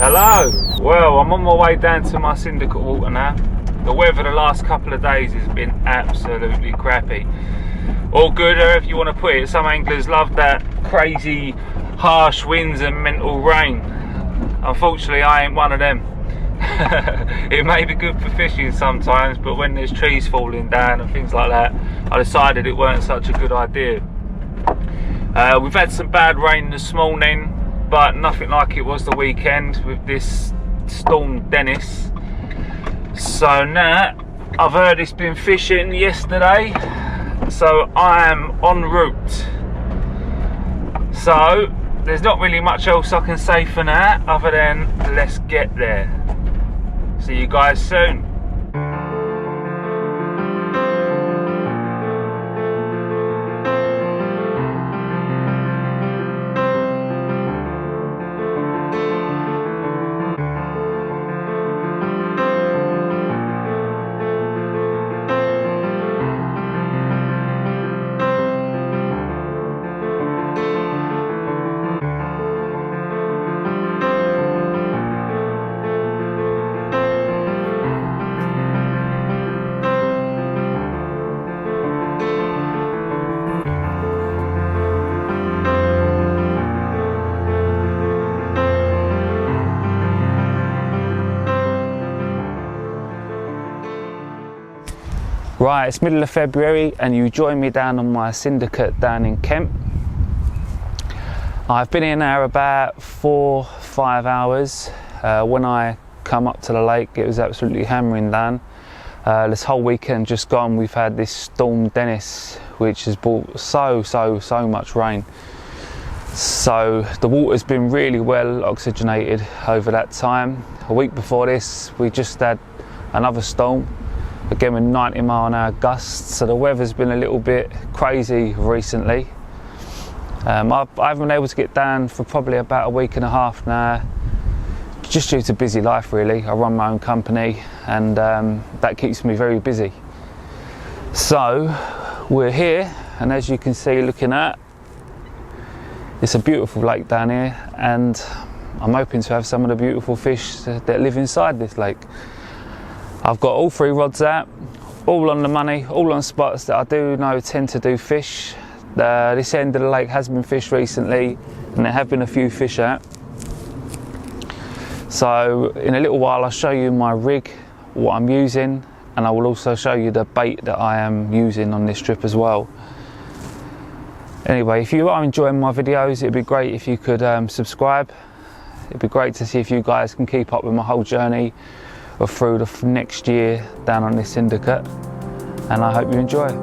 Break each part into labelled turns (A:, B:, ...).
A: Hello. Well, I'm on my way down to my Syndicate water now. The weather the last couple of days has been absolutely crappy. All good, however you want to put it. Some anglers love that crazy, harsh winds and mental rain. Unfortunately, I ain't one of them. It may be good for fishing sometimes, but when there's trees falling down and things like that, I decided it weren't such a good idea. We've had some bad rain this morning, but nothing like it was the weekend with this storm Dennis. So now I've heard it's been fishing yesterday, so I am en route. So there's not really much else I can say for now other than let's get there. See you guys soon. Right, it's middle of February and you join me down on my Syndicate down in Kent. I've been in there about 4-5 hours. When I come up to the lake, it was absolutely hammering down. This whole weekend just gone, we've had this storm Dennis, which has brought so much rain. So the water's been really well oxygenated over that time. A week before this, we just had another storm, again with 90-mile-an-hour gusts, so the weather's been a little bit crazy recently. I haven't been able to get down for probably about a week and a half now, just due to busy life really. I run my own company and that keeps me very busy. So we're here, and as you can see looking at, it's a beautiful lake down here, and I'm hoping to have some of the beautiful fish that live inside this lake. I've got all 3 rods out, all on the money, all on spots that I do know tend to do fish. This end of the lake has been fished recently, and there have been a few fish out. So in a little while I'll show you my rig, what I'm using, and I will also show you the bait that I am using on this trip as well. Anyway, if you are enjoying my videos, it'd be great if you could subscribe. It'd be great to see if you guys can keep up with my whole journey or through the next year down on this Syndicate, and I hope you enjoy.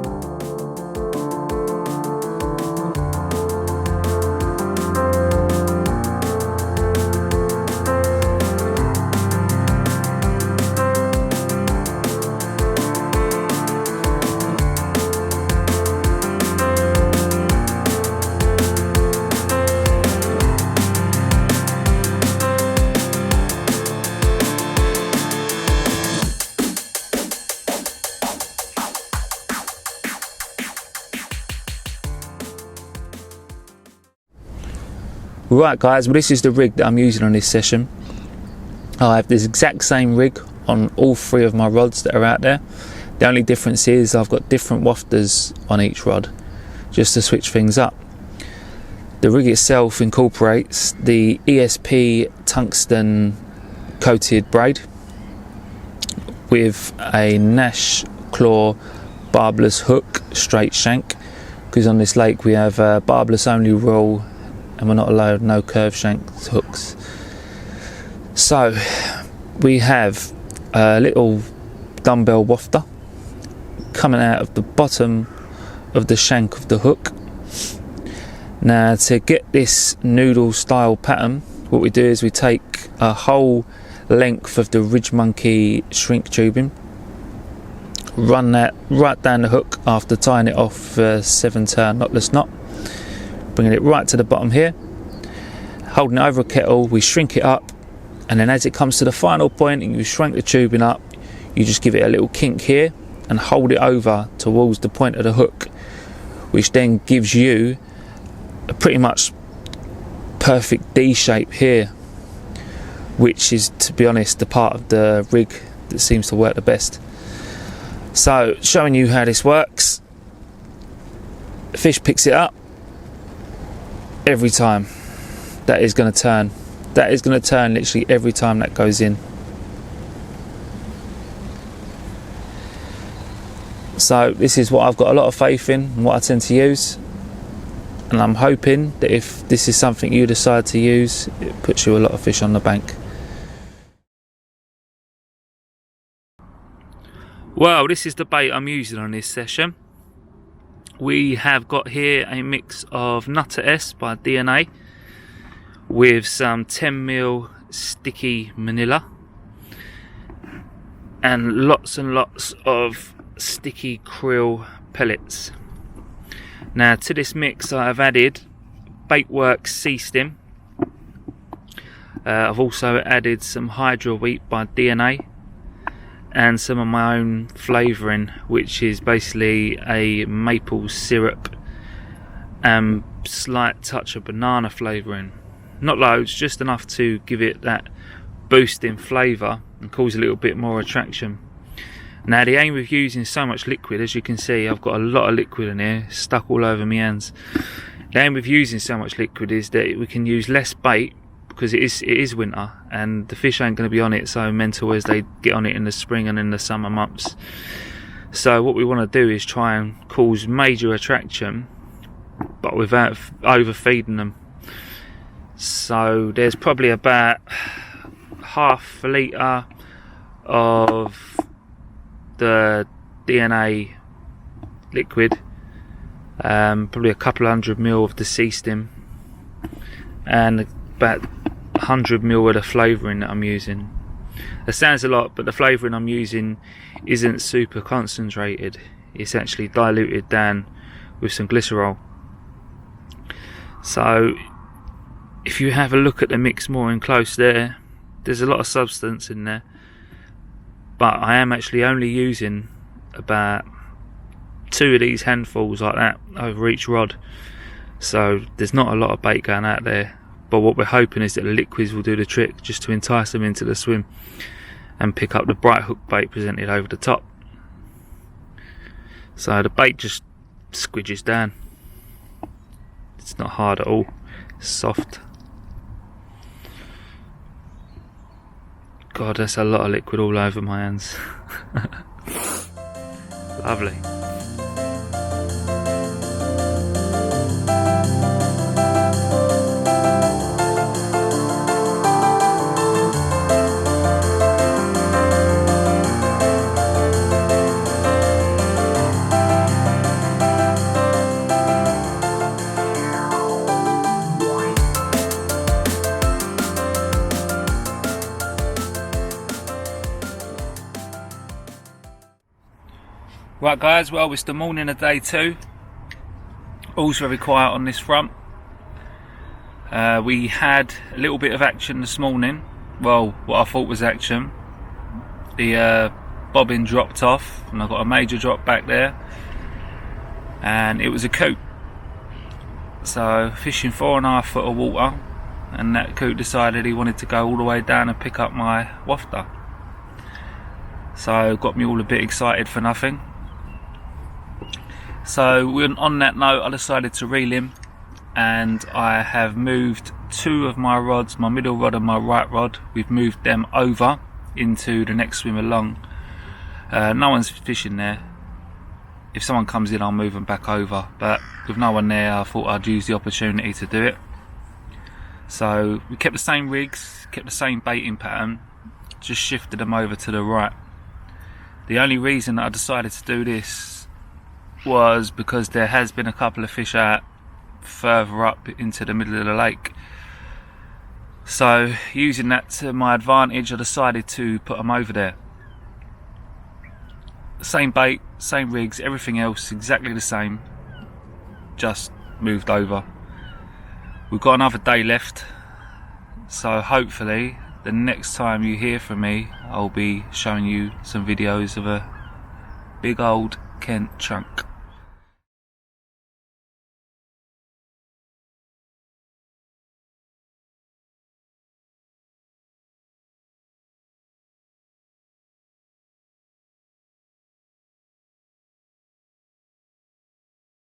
A: Right guys, well this is the rig that I'm using on this session. I have this exact same rig on all 3 of my rods that are out there. The only difference is I've got different wafters on each rod, just to switch things up. The rig itself incorporates the ESP tungsten coated braid with a Nash claw barbless hook straight shank, because on this lake we have barbless only rule and we're not allowed no curve shank hooks. So we have a little dumbbell wafter coming out of the bottom of the shank of the hook. Now to get this noodle style pattern, what we do is we take a whole length of the Ridge Monkey shrink tubing, run that right down the hook after tying it off a 7-turn knotless knot, bringing it right to the bottom here, holding it over a kettle. We shrink it up, and then as it comes to the final point and you shrink the tubing up, you just give it a little kink here and hold it over towards the point of the hook, which then gives you a pretty much perfect D shape here. which is, to be honest, the part of the rig that seems to work the best. So showing you how this works. The fish picks it up every time. That is going to turn. That is going to turn literally every time that goes in. So this is what I've got a lot of faith in and what I tend to use. And I'm hoping that if this is something you decide to use, it puts you a lot of fish on the bank. Well, this is the bait I'm using on this session. We have got here a mix of Nutter S by DNA with some 10mm sticky manila and lots of sticky krill pellets. Now to this mix I have added Baitworks Sea Stim. I've also added some Hydra Wheat by DNA and some of my own flavouring, which is basically a maple syrup and slight touch of banana flavouring. Not loads, just enough to give it that boost in flavour and cause a little bit more attraction. Now the aim of using so much liquid, as you can see I've got a lot of liquid in here stuck all over my hands. The aim of using so much liquid is that we can use less bait, because it is winter and the fish ain't going to be on it so mental as they get on it in the spring and in the summer months. So what we want to do is try and cause major attraction but without overfeeding them. So there's probably about half a litre of the DNA liquid, probably a couple 100ml of the Sea Stim, and about 100ml of the flavouring that I'm using. That sounds a lot, but the flavouring I'm using isn't super concentrated. It's actually diluted down with some glycerol. So if you have a look at the mix more in close there's a lot of substance in there, but I am actually only using about 2 of these handfuls like that over each rod, so there's not a lot of bait going out there. But what we're hoping is that the liquids will do the trick, just to entice them into the swim and pick up the bright hook bait presented over the top. So the bait just squidges down. It's not hard at all, it's soft. God, that's a lot of liquid all over my hands. Lovely. Right guys, well it's the morning of day 2. All's very quiet on this front. We had a little bit of action this morning. Well, what I thought was action. The bobbin dropped off and I got a major drop back there. And it was a coot. So fishing 4.5 foot of water, and that coot decided he wanted to go all the way down and pick up my wafter. So got me all a bit excited for nothing. So on that note I decided to reel him, and I have moved 2 of my rods, my middle rod and my right rod, we've moved them over into the next swim along. No one's fishing there. If someone comes in I'll move them back over, but with no one there I thought I'd use the opportunity to do it. So we kept the same rigs, kept the same baiting pattern, just shifted them over to the right. The only reason that I decided to do this was because there has been a couple of fish out further up into the middle of the lake. So using that to my advantage I decided to put them over there. Same bait, same rigs, everything else exactly the same, just moved over. We've got another day left, so hopefully the next time you hear from me I'll be showing you some videos of a big old Kent chunk.